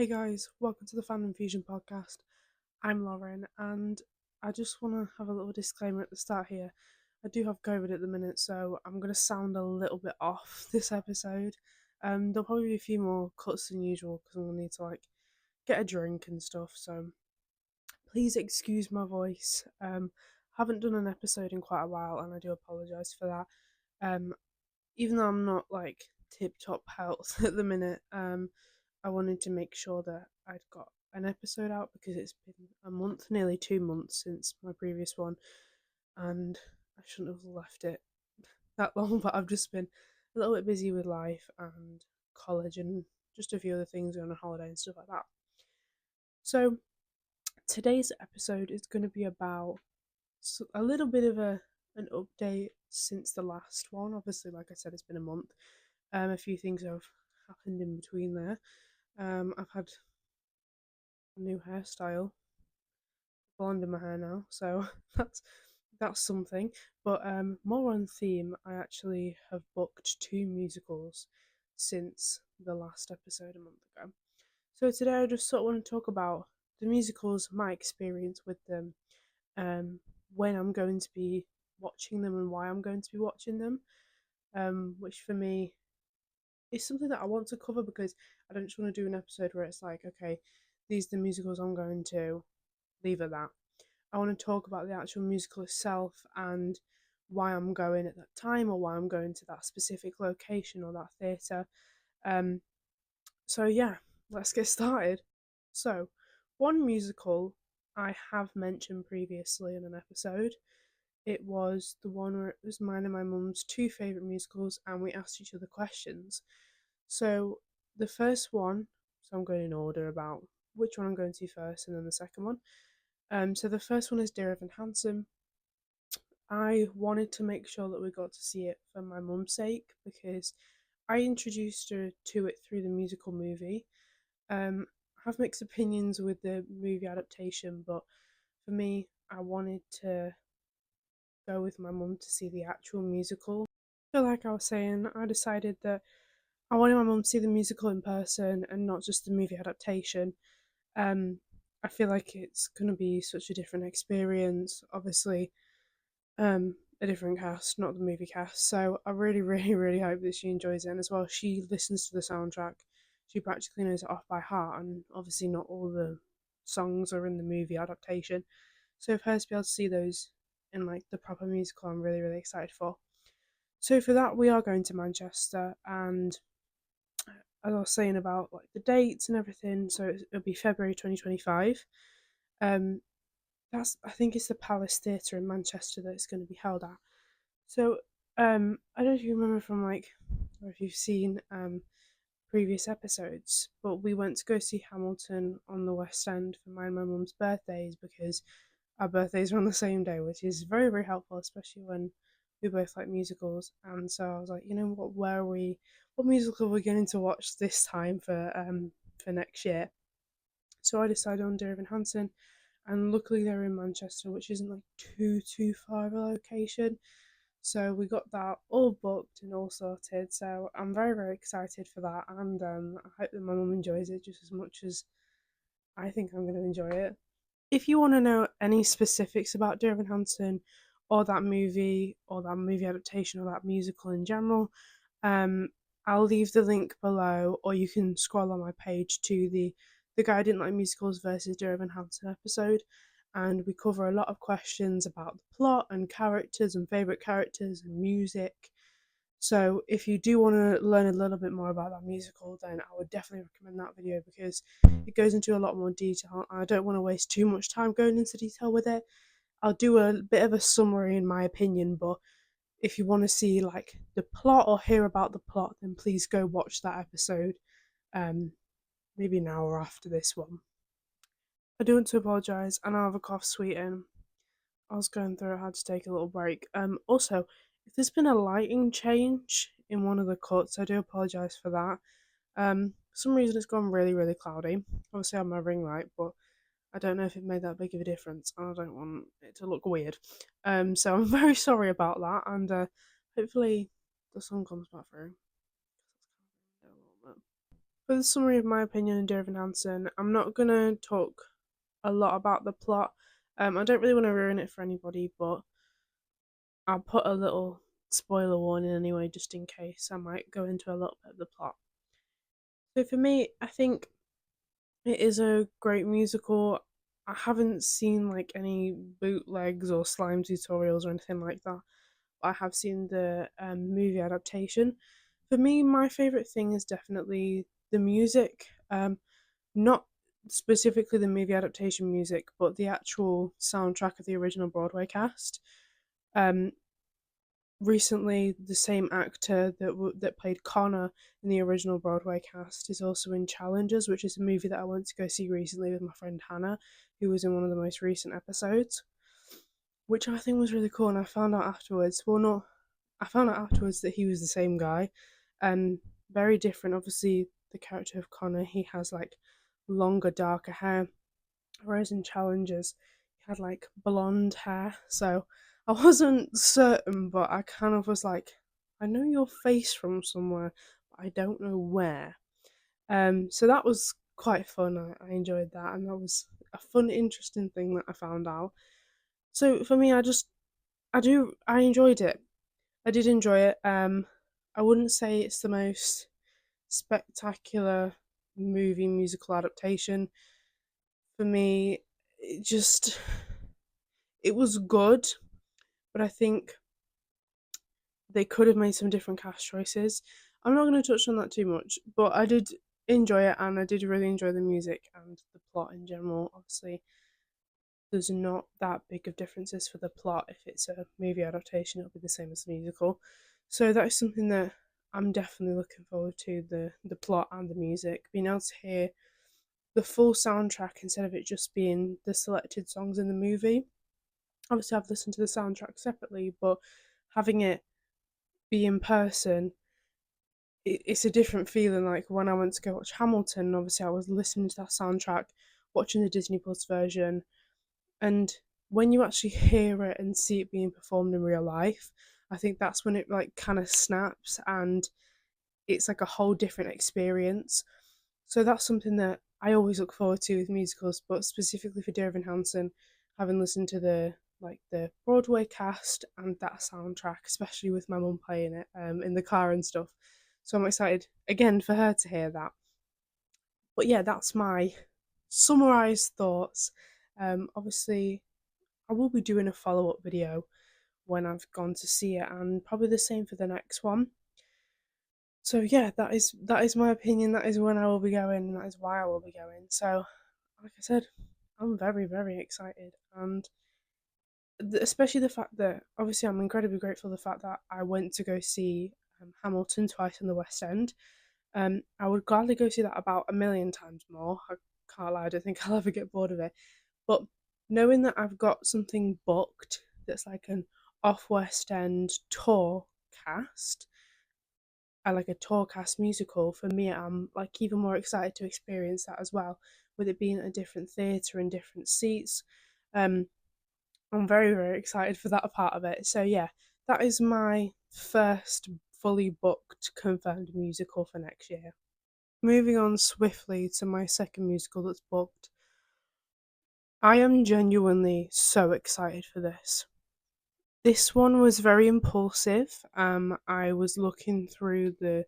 guys, welcome to the Fandom Fusion podcast. I'm Lauren, and I just want to have a little disclaimer at the start here. I do have COVID at the minute, so I'm going to sound a little bit off this episode. There'll probably be a few more cuts than usual because I'm going to need to get a drink and stuff. So please excuse my voice. Haven't done an episode in quite a while, and I do apologise for that. Um, Even though I'm not tip top health at the minute, I wanted to make sure that I'd got an episode out because it's been a month, nearly 2 months since my previous one, and I shouldn't have left it that long, but I've just been a little bit busy with life and college and just a few other things going on holiday and stuff like that. So today's episode is going to be about a little bit of an update since the last one. Obviously, like I said, it's been a month. A few things have happened in between there. I've had a new hairstyle, blonde in my hair now, so that's something. But more on theme, I actually have booked 2 musicals since the last episode a month ago. So today I just sort of want to talk about the musicals, my experience with them, when I'm going to be watching them and why I'm going to be watching them, which for me is something that I want to cover because I don't just want to do an episode where it's like, okay, these are the musicals I'm going to, leave at that. I want to talk about the actual musical itself and why I'm going at that time or why I'm going to that specific location or that theatre. Um, so yeah, let's get started. So, one musical I have mentioned previously in an episode. It was the one where it was mine and my mum's 2 favourite musicals, and we asked each other questions. So, the first one, so I'm going in order about which one I'm going to first, and then the second one. So the first one is Dear Evan Hansen. I wanted to make sure that we got to see it for my mum's sake because I introduced her to it through the musical movie. I have mixed opinions with the movie adaptation, but for me, I wanted to go with my mum to see the actual musical. So, like I was saying, I decided that I wanted my mum to see the musical in person and not just the movie adaptation. Um, I feel like it's gonna be such a different experience. Obviously, a different cast, not the movie cast. So I really, really, really hope that she enjoys it. And as well, she listens to the soundtrack. She practically knows it off by heart, and obviously not all the songs are in the movie adaptation. So for her to be able to see those in the proper musical, I'm really, really excited for. So for that, we are going to Manchester, and as I was saying about the dates and everything, so it'll be February 2025. Um, I think it's the Palace Theatre in Manchester that it's going to be held at. So I don't know if you remember from or if you've seen previous episodes, but we went to go see Hamilton on the West End for my and my mum's birthdays because our birthdays are on the same day, which is very, very helpful, especially when we both like musicals. And so I was like, you know what, what musical are we going to watch this time for next year? So I decided on Dear Evan Hansen, and luckily they're in Manchester, which isn't too far of a location. So we got that all booked and all sorted. So I'm very, very excited for that, and I hope that my mum enjoys it just as much as I think I'm going to enjoy it. If you want to know any specifics about Dear Evan Hansen or that movie adaptation or that musical in general, um, I'll leave the link below, or you can scroll on my page to the Guy I Didn't Like Musicals versus Dear Evan Hansen episode, and we cover a lot of questions about the plot and characters and favourite characters and music. So if you do want to learn a little bit more about that musical, then I would definitely recommend that video because it goes into a lot more detail. I don't want to waste too much time going into detail with it. I'll do a bit of a summary in my opinion, but if you want to see the plot or hear about the plot, then please go watch that episode. Maybe an hour after this one. I do want to apologise, and I have a cough sweeten. I was going through it, I had to take a little break. Also, if there's been a lighting change in one of the cuts, I do apologise for that. For some reason it's gone really, really cloudy. Obviously I have my ring light, but I don't know if it made that big of a difference, and I don't want it to look weird. So I'm very sorry about that, and hopefully the sun comes back through. For the summary of my opinion on Dear Evan Hansen, I'm not gonna talk a lot about the plot. I don't really want to ruin it for anybody, but I'll put a little spoiler warning anyway, just in case. I might go into a little bit of the plot. So for me, I think it is a great musical. I haven't seen like any bootlegs or slime tutorials or anything like that. I have seen the movie adaptation. For me, my favorite thing is definitely the music. Not specifically the movie adaptation music, but the actual soundtrack of the original Broadway cast. Um, Recently, the same actor that played Connor in the original Broadway cast is also in Challengers, which is a movie that I went to go see recently with my friend Hannah, who was in one of the most recent episodes, which I think was really cool. And I found out afterwards, well, not, I found out afterwards that he was the same guy, and very different. Obviously, the character of Connor, he has like longer, darker hair, whereas in Challengers, he had like blonde hair. So I wasn't certain, but I kind of was like, I know your face from somewhere, but I don't know where. So that was quite fun. I enjoyed that, and that was a fun, interesting thing that I found out. So for me, I enjoyed it. I did enjoy it. I wouldn't say it's the most spectacular movie musical adaptation. For me, it just it was good, but I think they could have made some different cast choices. I'm not going to touch on that too much, but I did enjoy it, and I did really enjoy the music and the plot in general. Obviously, there's not that big of differences for the plot. If it's a movie adaptation, it'll be the same as the musical. So that is something that I'm definitely looking forward to, the plot and the music. Being able to hear the full soundtrack instead of it just being the selected songs in the movie. Obviously, I've listened to the soundtrack separately, but having it be in person, it's a different feeling. Like when I went to go watch Hamilton, obviously I was listening to that soundtrack, watching the Disney Plus version, and when you actually hear it and see it being performed in real life, I think that's when it like kind of snaps, and it's like a whole different experience. So that's something that I always look forward to with musicals, but specifically for Dear Evan Hansen, having listened to the Broadway cast and that soundtrack, especially with my mum playing it in the car and stuff. So I'm excited again for her to hear that. But yeah, that's my summarized thoughts. Obviously, I will be doing a follow up video when I've gone to see it, and probably the same for the next one. So yeah, that is my opinion. That is when I will be going, and that is why I will be going. So, like I said, I'm very very excited, and especially the fact that obviously I'm incredibly grateful for the fact that I went to go see Hamilton twice in the West End. I would gladly go see that about a million times more. I can't lie, I don't think I'll ever get bored of it. But knowing that I've got something booked that's like an off West End tour cast, like a tour cast musical, for me, I'm like even more excited to experience that as well, with it being a different theatre and different seats. Um, I'm very, very excited for that part of it. So yeah, that is my first fully booked confirmed musical for next year. Moving on swiftly to my second musical that's booked. I am genuinely so excited for this. This one was very impulsive. I was looking through the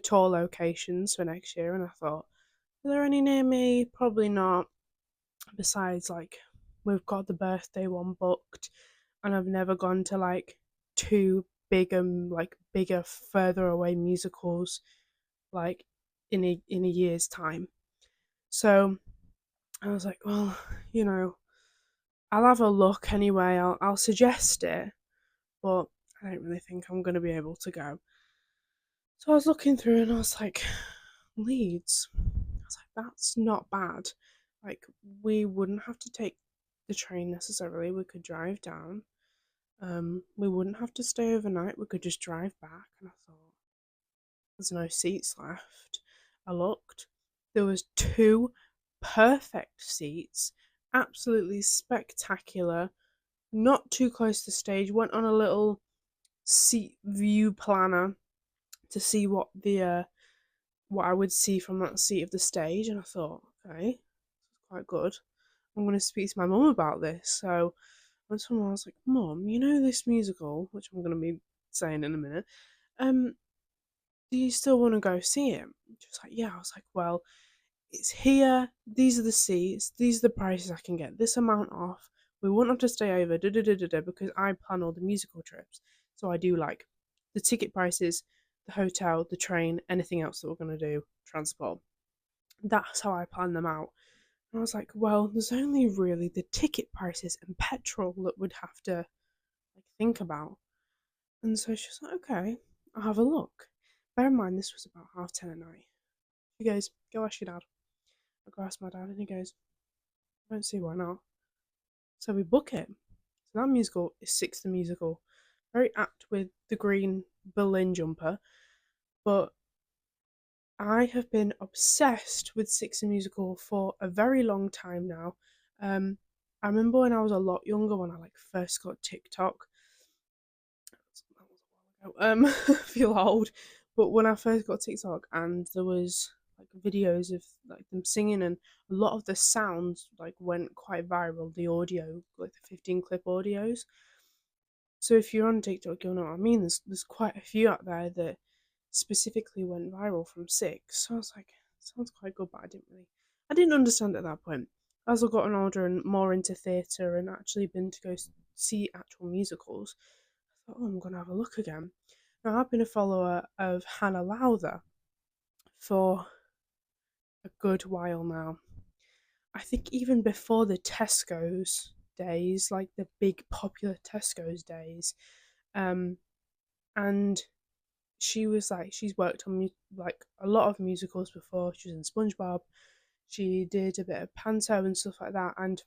tour locations for next year, and I thought, are there any near me? Probably not. Besides, like, we've got the birthday one booked, and I've never gone to like two bigger, further away musicals like in a year's time. So I was like, well, you know, I'll have a look anyway. I'll suggest it, but I don't really think I'm gonna be able to go. So I was looking through and I was like, Leeds. I was like, that's not bad. Like, we wouldn't have to take the train necessarily. We could drive down. We wouldn't have to stay overnight. We could just drive back. And I thought, there's no seats left. I looked. There was two perfect seats, absolutely spectacular. Not too close to the stage. Went on a little seat view planner to see what what I would see from that seat of the stage, and I thought, okay, quite good. I'm going to speak to my mum about this. So I went to my mum, I was like, Mum, you know this musical, which I'm going to be saying in a minute, um, do you still want to go see it? She was like, yeah. I was like, well, it's here. These are the seats. These are the prices I can get. This amount off. We won't have to stay over. Da da da da da. Because I plan all the musical trips, so I do like the ticket prices, the hotel, the train, anything else that we're gonna do, transport. That's how I plan them out. And I was like, well, there's only really the ticket prices and petrol that we'd have to like think about. And so she was like, okay, I'll have a look. Bear in mind, this was about 10:30 at night. She goes, go ask your dad. I go ask my dad, and he goes, I don't see why not. So we book it. So that musical is Six the Musical. Very apt with the green Berlin jumper, but I have been obsessed with Six the Musical for a very long time now. Um, I remember when I was a lot younger, when I like first got TikTok. That was a while ago. I feel old, but when I first got TikTok, and there was like videos of like them singing, and a lot of the sounds like went quite viral. The audio, like the 15 clip audios. So if you're on TikTok, you'll know what I mean. There's quite a few out there that specifically went viral from Six. So I was like, sounds quite good, but I didn't understand at that point. As I've gotten older and more into theatre and actually been to go see actual musicals, I thought, oh, I'm gonna have a look again. Now I've been a follower of Hannah Lowther for a good while now. I think even before the Tesco's days, like the big popular Tesco's days, um, and she was like she's worked on like a lot of musicals before. She was in SpongeBob. She did a bit of Panto and stuff like that. And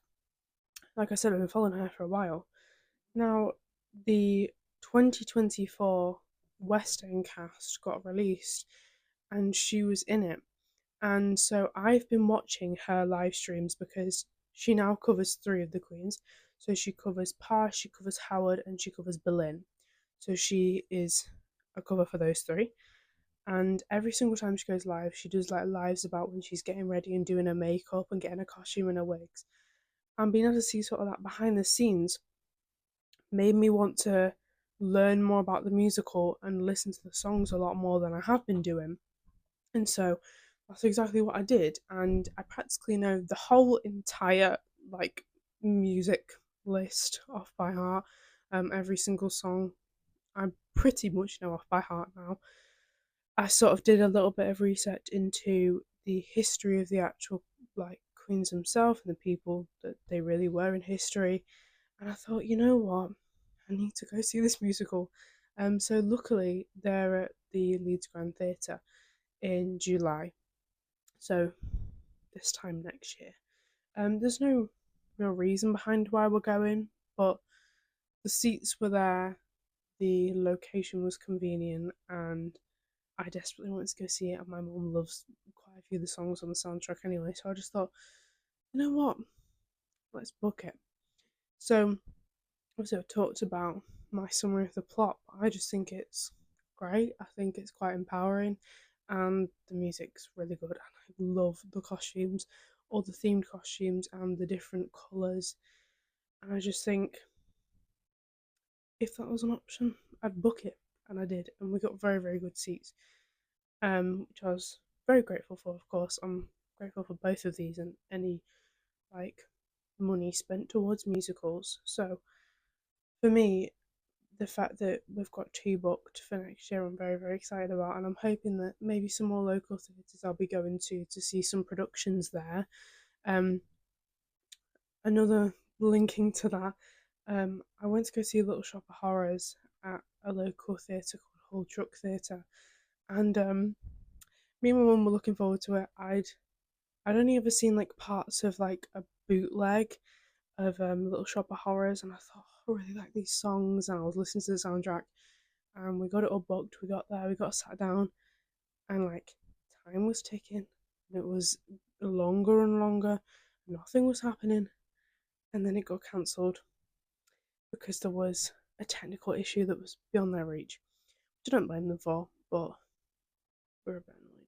like I said, I've been following her for a while now. The 2024 West End cast got released, and she was in it. And so I've been watching her live streams because she now covers three of the queens. So she covers Parr, she covers Howard, and she covers Berlin. So she is a cover for those three. And every single time she goes live, she does like lives about when she's getting ready and doing her makeup and getting her costume and her wigs. And being able to see sort of that behind the scenes made me want to learn more about the musical and listen to the songs a lot more than I have been doing. And so that's exactly what I did. And I practically know the whole entire like music list off by heart. Every single song I pretty much know off by heart now. I sort of did a little bit of research into the history of the actual like queens themselves and the people that they really were in history. And I thought, you know what, I need to go see this musical. So luckily they're at the Leeds Grand Theatre in July. So this time next year. There's no real reason behind why we're going, but the seats were there, the location was convenient, and I desperately wanted to go see it, and my mum loves quite a few of the songs on the soundtrack anyway. So I just thought, you know what, let's book it. So obviously, I've talked about my summary of the plot. I just think it's great. I think it's quite empowering, and the music's really good. And I love the costumes, all the themed costumes, and the different colours. And I just think if that was an option, I'd book it, and I did, and we got very very good seats. Which I was very grateful for. Of course, I'm grateful for both of these and any like money spent towards musicals. So for me, the fact that we've got two booked for next year, I'm very very excited about, and I'm hoping that maybe some more local theatres I'll be going to see some productions there. Um, Another linking to that, I went to go see Little Shop of Horrors at a local theatre called Hull Truck Theatre, and me and my mum were looking forward to it. I'd only ever seen like parts of like a bootleg of Little Shop of Horrors, and I thought, oh, I really like these songs, and I was listening to the soundtrack, and we got it all booked. We got there, we got sat down, and like time was ticking, and it was longer and longer. Nothing was happening, and then it got cancelled because there was a technical issue that was beyond their reach, which I don't blame them for, but we were a bit annoyed.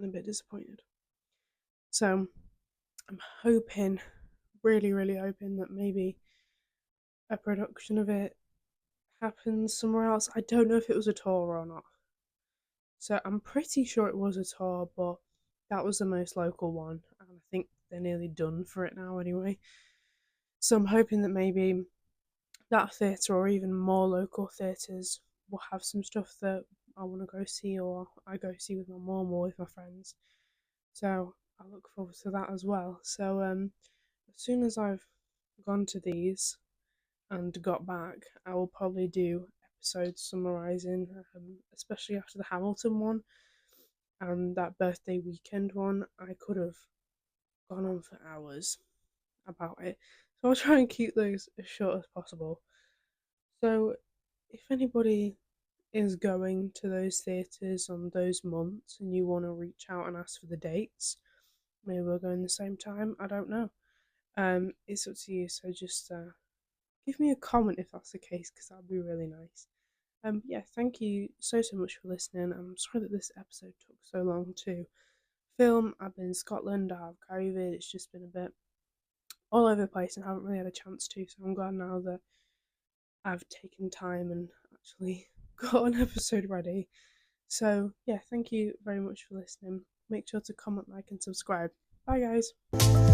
and a bit disappointed. So I'm hoping, really, really hoping that maybe a production of it happens somewhere else. I don't know if it was a tour or not. So I'm pretty sure it was a tour, but that was the most local one, and I think they're nearly done for it now anyway. So I'm hoping that maybe that theatre or even more local theatres will have some stuff that I want to go see, or I go see with my mum or with my friends. So I look forward to that as well. So as soon as I've gone to these and got back, I will probably do episodes summarising, especially after the Hamilton one and that birthday weekend one. I could have gone on for hours about it. So I'll try and keep those as short as possible. So if anybody is going to those theatres on those months and you want to reach out and ask for the dates, maybe we'll go in the same time. I don't know. It's up to you. So just give me a comment if that's the case, because that'd be really nice. Yeah, thank you so much for listening. I'm sorry that this episode took so long to film. I've been in Scotland. I have COVID. It's just been a bit all over the place, and I haven't really had a chance to. So I'm glad now that I've taken time and actually got an episode ready. So yeah, thank you very much for listening. Make sure to comment, like, and subscribe. Bye, guys.